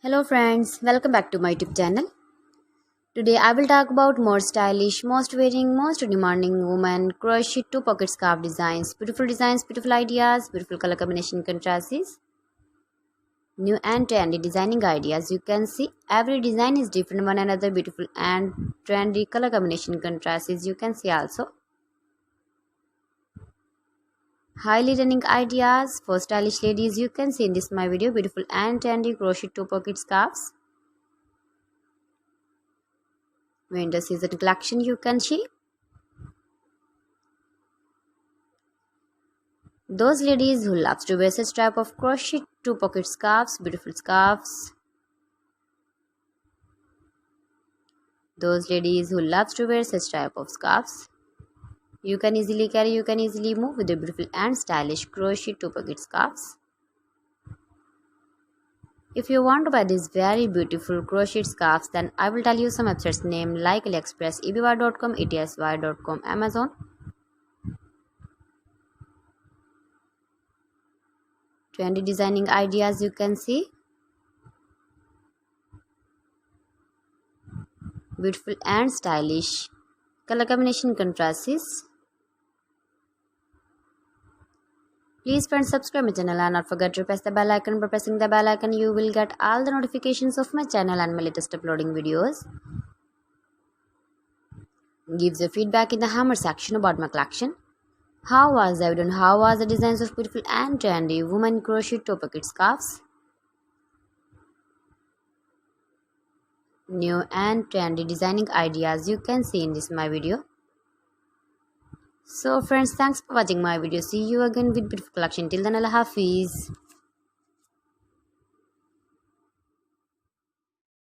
Hello friends, welcome back to my YouTube channel. Today I will talk about more stylish, most wearing, most demanding women crochet 2-pocket scarf designs. Designs, beautiful ideas, beautiful color combination contrasts, new and trendy designing ideas. You can see every design is different one another, beautiful and trendy color combination contrasts. You can see also highly running ideas for stylish ladies. You can see in this my video beautiful and trendy crochet 2-pocket scarves. Winter season collection you can see. Those ladies who loves to wear such type of crochet 2-pocket scarves, beautiful scarves. Those ladies who loves to wear such type of scarves. You can easily carry, you can easily move with the beautiful and stylish crochet 2-pocket scarves. If you want to buy these very beautiful crochet scarves, then I will tell you some websites name like AliExpress, eBay.com, ETSY.com, Amazon. Trendy designing ideas you can see. Beautiful and stylish color combination contrasts. Please friends, subscribe my channel and not forget to press the bell icon. By pressing the bell icon you will get all the notifications of my channel and my latest uploading videos. Give the feedback in the hammer section about my collection. How was the video? How was the designs of beautiful and trendy women crochet 2-pocket scarves? New and trendy designing ideas you can see in this my video. So friends, thanks for watching my video. See you again with beautiful collection. Till then, Allah Hafiz.